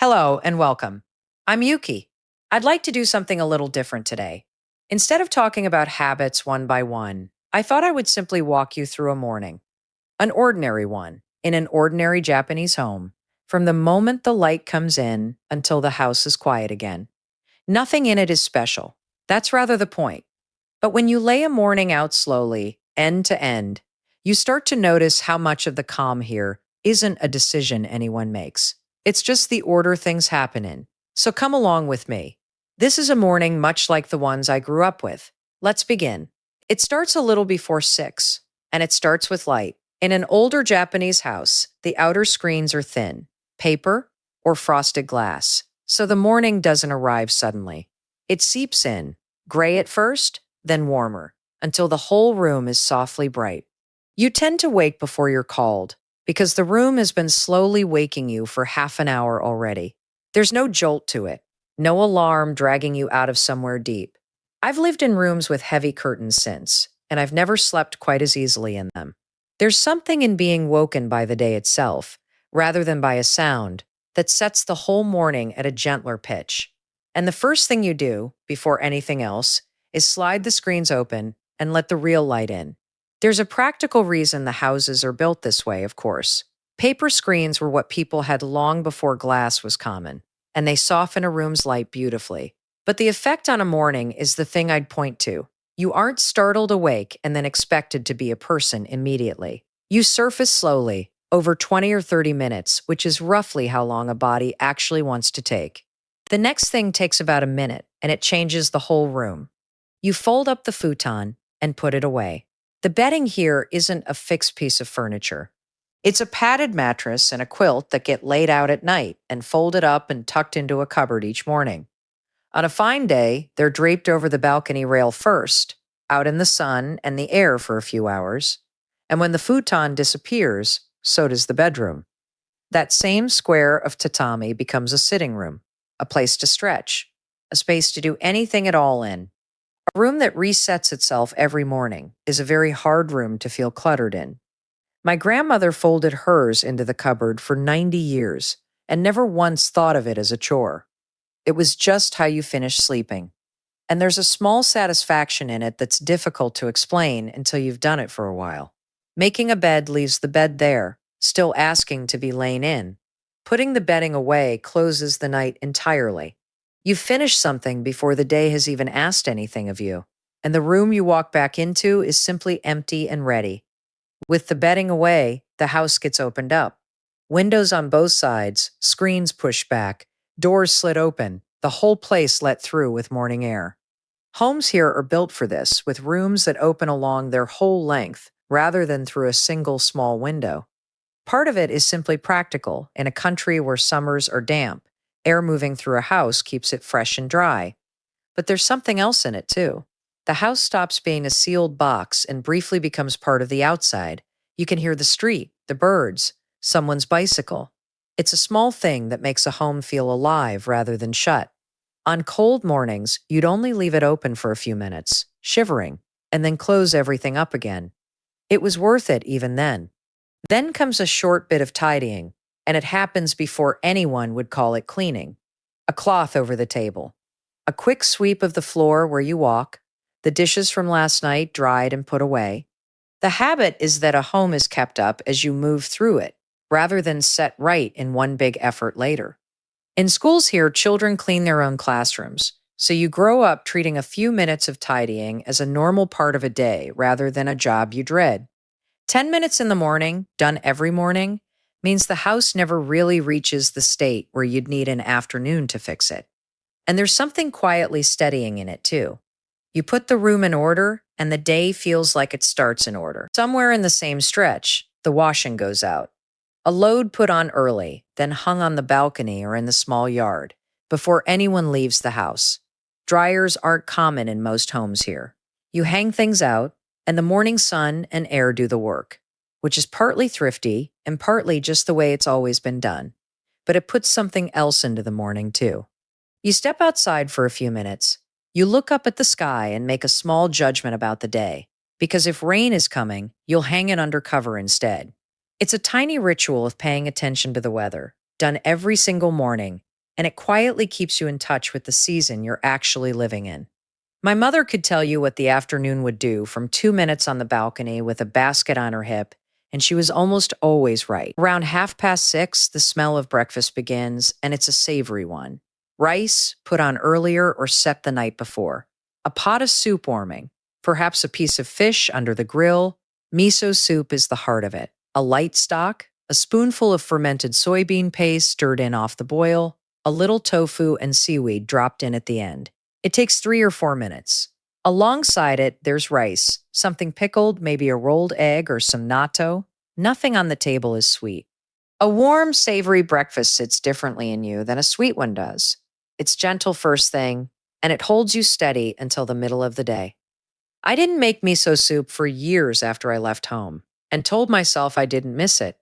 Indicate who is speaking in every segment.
Speaker 1: Hello and welcome. I'm Yuki. I'd like to do something a little different today. Instead of talking about habits one by one, I thought I would simply walk you through a morning, an ordinary one, in an ordinary Japanese home, from the moment the light comes in until the house is quiet again. Nothing in it is special. That's rather the point. But when you lay a morning out slowly, end to end, you start to notice how much of the calm here isn't a decision anyone makes. It's just the order things happen in. So come along with me. This is a morning much like the ones I grew up with. Let's begin. It starts a little before 6, and it starts with light. In an older Japanese house, the outer screens are thin, paper or frosted glass, so the morning doesn't arrive suddenly. It seeps in, gray at first, then warmer, until the whole room is softly bright. You tend to wake before you're called, because the room has been slowly waking you for half an hour already. There's no jolt to it, no alarm dragging you out of somewhere deep. I've lived in rooms with heavy curtains since, and I've never slept quite as easily in them. There's something in being woken by the day itself, rather than by a sound, that sets the whole morning at a gentler pitch. And the first thing you do, before anything else, is slide the screens open and let the real light in. There's a practical reason the houses are built this way, of course. Paper screens were what people had long before glass was common, and they soften a room's light beautifully. But the effect on a morning is the thing I'd point to. You aren't startled awake and then expected to be a person immediately. You surface slowly, over 20 or 30 minutes, which is roughly how long a body actually wants to take. The next thing takes about a minute, and it changes the whole room. You fold up the futon and put it away. The bedding here isn't a fixed piece of furniture. It's a padded mattress and a quilt that get laid out at night and folded up and tucked into a cupboard each morning. On a fine day, they're draped over the balcony rail first, out in the sun and the air for a few hours. And when the futon disappears, so does the bedroom. That same square of tatami becomes a sitting room, a place to stretch, a space to do anything at all in. A room that resets itself every morning is a very hard room to feel cluttered in. My grandmother folded hers into the cupboard for 90 years and never once thought of it as a chore. It was just how you finish sleeping. And there's a small satisfaction in it that's difficult to explain until you've done it for a while. Making a bed leaves the bed there, still asking to be lain in. Putting the bedding away closes the night entirely. You've finished something before the day has even asked anything of you, and the room you walk back into is simply empty and ready. With the bedding away, the house gets opened up. Windows on both sides, screens pushed back, doors slid open, the whole place let through with morning air. Homes here are built for this, with rooms that open along their whole length, rather than through a single small window. Part of it is simply practical in a country where summers are damp. Air moving through a house keeps it fresh and dry. But there's something else in it, too. The house stops being a sealed box and briefly becomes part of the outside. You can hear the street, the birds, someone's bicycle. It's a small thing that makes a home feel alive rather than shut. On cold mornings, you'd only leave it open for a few minutes, shivering, and then close everything up again. It was worth it even then. Then comes a short bit of tidying, and it happens before anyone would call it cleaning. A cloth over the table, a quick sweep of the floor where you walk, the dishes from last night dried and put away. The habit is that a home is kept up as you move through it, rather than set right in one big effort later. In schools here, children clean their own classrooms, so you grow up treating a few minutes of tidying as a normal part of a day rather than a job you dread. 10 minutes in the morning, done every morning, means the house never really reaches the state where you'd need an afternoon to fix it. And there's something quietly steadying in it, too. You put the room in order, and the day feels like it starts in order. Somewhere in the same stretch, the washing goes out. A load put on early, then hung on the balcony or in the small yard, before anyone leaves the house. Dryers aren't common in most homes here. You hang things out, and the morning sun and air do the work, which is partly thrifty and partly just the way it's always been done. But it puts something else into the morning, too. You step outside for a few minutes. You look up at the sky and make a small judgment about the day, because if rain is coming, you'll hang it under cover instead. It's a tiny ritual of paying attention to the weather, done every single morning, and it quietly keeps you in touch with the season you're actually living in. My mother could tell you what the afternoon would do from 2 minutes on the balcony with a basket on her hip, and she was almost always right. Around 6:30, the smell of breakfast begins, and it's a savory one. Rice put on earlier or set the night before. A pot of soup warming, perhaps a piece of fish under the grill. Miso soup is the heart of it. A light stock, a spoonful of fermented soybean paste stirred in off the boil, a little tofu and seaweed dropped in at the end. It takes 3 or 4 minutes. Alongside it, there's rice, something pickled, maybe a rolled egg or some natto. Nothing on the table is sweet. A warm, savory breakfast sits differently in you than a sweet one does. It's gentle first thing, and it holds you steady until the middle of the day. I didn't make miso soup for years after I left home and told myself I didn't miss it.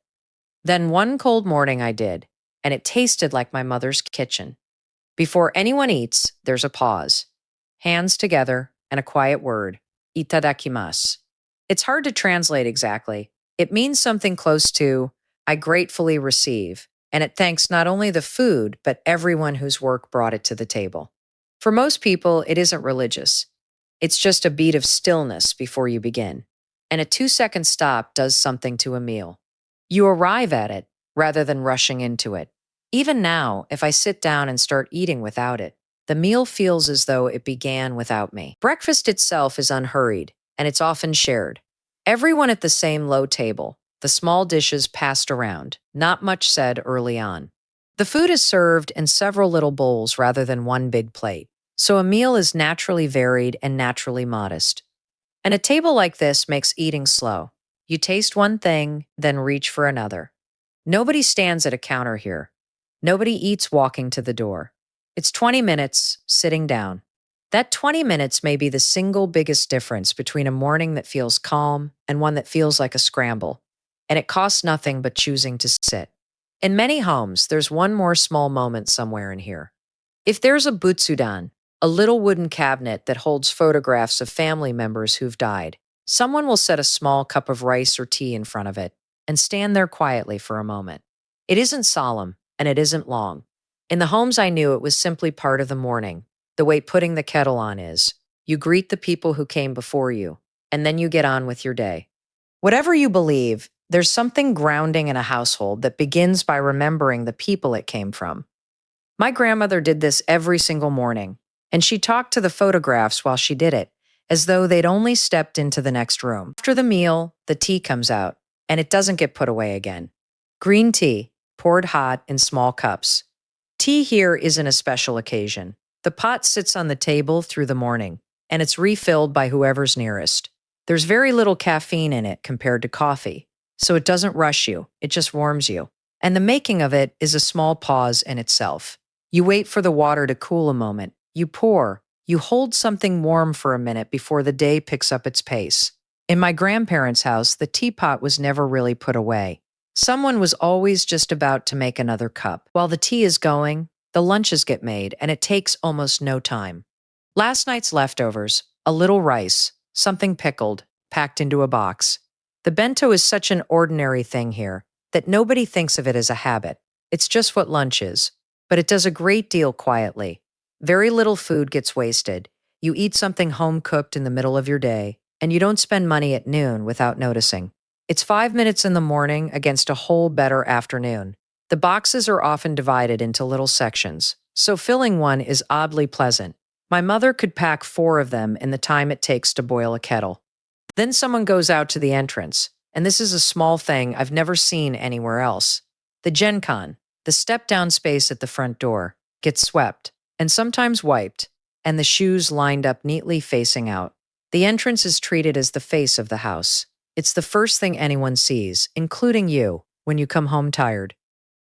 Speaker 1: Then one cold morning I did, and it tasted like my mother's kitchen. Before anyone eats, there's a pause. Hands together and a quiet word, itadakimasu. It's hard to translate exactly. It means something close to, I gratefully receive, and it thanks not only the food, but everyone whose work brought it to the table. For most people, it isn't religious. It's just a beat of stillness before you begin. And a 2-second stop does something to a meal. You arrive at it rather than rushing into it. Even now, if I sit down and start eating without it, the meal feels as though it began without me. Breakfast itself is unhurried, and it's often shared. Everyone at the same low table, the small dishes passed around, not much said early on. The food is served in several little bowls rather than one big plate, so a meal is naturally varied and naturally modest. And a table like this makes eating slow. You taste one thing, then reach for another. Nobody stands at a counter here. Nobody eats walking to the door. It's 20 minutes sitting down. That 20 minutes may be the single biggest difference between a morning that feels calm and one that feels like a scramble. And it costs nothing but choosing to sit. In many homes, there's one more small moment somewhere in here. If there's a butsudan, a little wooden cabinet that holds photographs of family members who've died, someone will set a small cup of rice or tea in front of it and stand there quietly for a moment. It isn't solemn, and it isn't long. In the homes I knew, it was simply part of the morning, the way putting the kettle on is. You greet the people who came before you, and then you get on with your day. Whatever you believe, there's something grounding in a household that begins by remembering the people it came from. My grandmother did this every single morning, and she talked to the photographs while she did it, as though they'd only stepped into the next room. After the meal, the tea comes out, and it doesn't get put away again. Green tea, poured hot in small cups. Tea here isn't a special occasion. The pot sits on the table through the morning, and it's refilled by whoever's nearest. There's very little caffeine in it compared to coffee, so it doesn't rush you, it just warms you. And the making of it is a small pause in itself. You wait for the water to cool a moment. You pour. You hold something warm for a minute before the day picks up its pace. In my grandparents' house, the teapot was never really put away. Someone was always just about to make another cup. While the tea is going, the lunches get made, and it takes almost no time. Last night's leftovers, a little rice, something pickled, packed into a box. The bento is such an ordinary thing here that nobody thinks of it as a habit. It's just what lunch is. But it does a great deal quietly. Very little food gets wasted. You eat something home-cooked in the middle of your day, and you don't spend money at noon without noticing. It's 5 minutes in the morning against a whole better afternoon. The boxes are often divided into little sections, so filling one is oddly pleasant. My mother could pack 4 of them in the time it takes to boil a kettle. Then someone goes out to the entrance, and this is a small thing I've never seen anywhere else. The genkan, the step-down space at the front door, gets swept, and sometimes wiped, and the shoes lined up neatly facing out. The entrance is treated as the face of the house. It's the first thing anyone sees, including you, when you come home tired.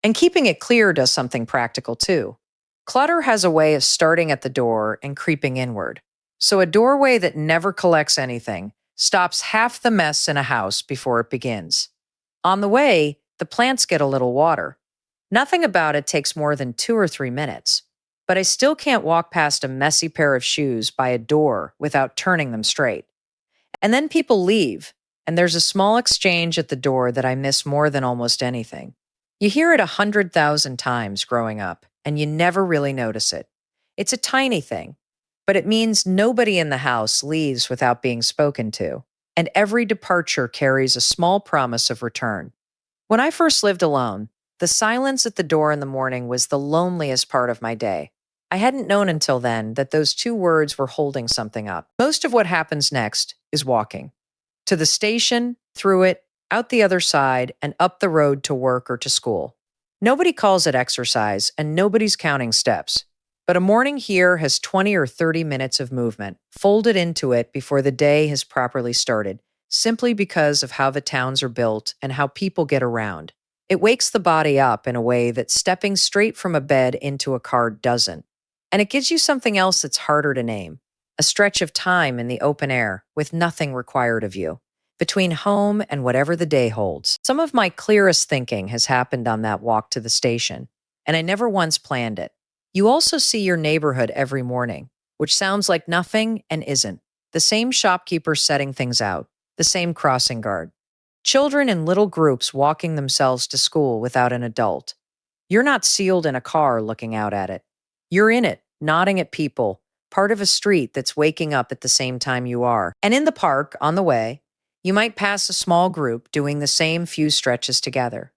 Speaker 1: And keeping it clear does something practical too. Clutter has a way of starting at the door and creeping inward. So a doorway that never collects anything stops half the mess in a house before it begins. On the way, the plants get a little water. Nothing about it takes more than 2 or 3 minutes. But I still can't walk past a messy pair of shoes by a door without turning them straight. And then people leave, and there's a small exchange at the door that I miss more than almost anything. You hear it 100,000 times growing up, and you never really notice it. It's a tiny thing, but it means nobody in the house leaves without being spoken to, and every departure carries a small promise of return. When I first lived alone, the silence at the door in the morning was the loneliest part of my day. I hadn't known until then that those two words were holding something up. Most of what happens next is walking to the station, through it, out the other side, and up the road to work or to school. Nobody calls it exercise, and nobody's counting steps. But a morning here has 20 or 30 minutes of movement folded into it before the day has properly started, simply because of how the towns are built and how people get around. It wakes the body up in a way that stepping straight from a bed into a car doesn't. And it gives you something else that's harder to name, a stretch of time in the open air with nothing required of you, between home and whatever the day holds. Some of my clearest thinking has happened on that walk to the station, and I never once planned it. You also see your neighborhood every morning, which sounds like nothing and isn't. The same shopkeeper setting things out, the same crossing guard. Children in little groups walking themselves to school without an adult. You're not sealed in a car looking out at it. You're in it, nodding at people, part of a street that's waking up at the same time you are. And in the park, on the way, you might pass a small group doing the same few stretches together.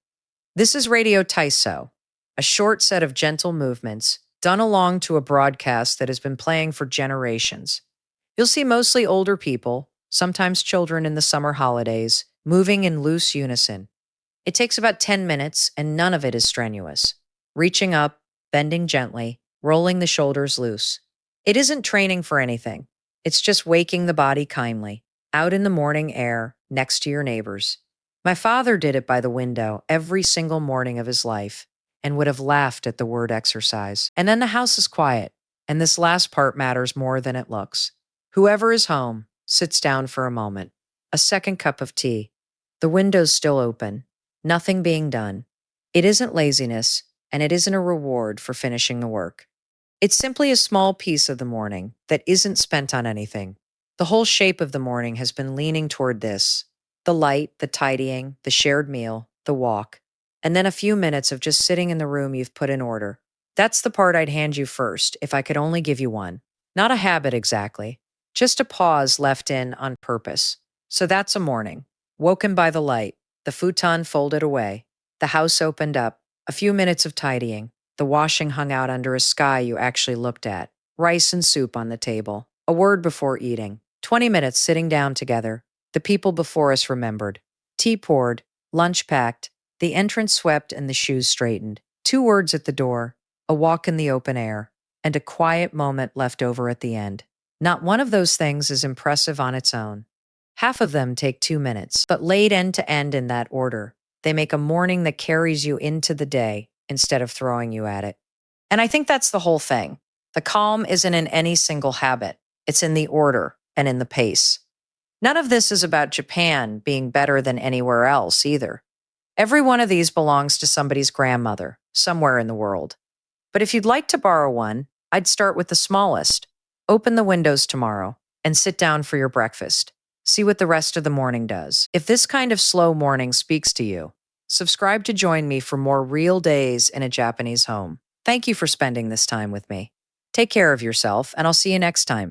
Speaker 1: This is Radio Taiso, a short set of gentle movements done along to a broadcast that has been playing for generations. You'll see mostly older people, sometimes children in the summer holidays, moving in loose unison. It takes about 10 minutes, and none of it is strenuous. Reaching up, bending gently, rolling the shoulders loose. It isn't training for anything. It's just waking the body kindly, out in the morning air, next to your neighbors. My father did it by the window every single morning of his life and would have laughed at the word exercise. And then the house is quiet, and this last part matters more than it looks. Whoever is home sits down for a moment, a second cup of tea. The window's still open, nothing being done. It isn't laziness, and it isn't a reward for finishing the work. It's simply a small piece of the morning that isn't spent on anything. The whole shape of the morning has been leaning toward this: the light, the tidying, the shared meal, the walk, and then a few minutes of just sitting in the room you've put in order. That's the part I'd hand you first if I could only give you one. Not a habit exactly, just a pause left in on purpose. So that's a morning. Woken by the light, the futon folded away, the house opened up, a few minutes of tidying, the washing hung out under a sky you actually looked at, rice and soup on the table, a word before eating, 20 minutes sitting down together, the people before us remembered, tea poured, lunch packed, the entrance swept and the shoes straightened, 2 words at the door, a walk in the open air, and a quiet moment left over at the end. Not one of those things is impressive on its own. Half of them take 2 minutes, but laid end to end in that order, they make a morning that carries you into the day instead of throwing you at it. And I think that's the whole thing. The calm isn't in any single habit. It's in the order and in the pace. None of this is about Japan being better than anywhere else either. Every one of these belongs to somebody's grandmother, somewhere in the world. But if you'd like to borrow one, I'd start with the smallest. Open the windows tomorrow and sit down for your breakfast. See what the rest of the morning does. If this kind of slow morning speaks to you, subscribe to join me for more real days in a Japanese home. Thank you for spending this time with me. Take care of yourself, and I'll see you next time.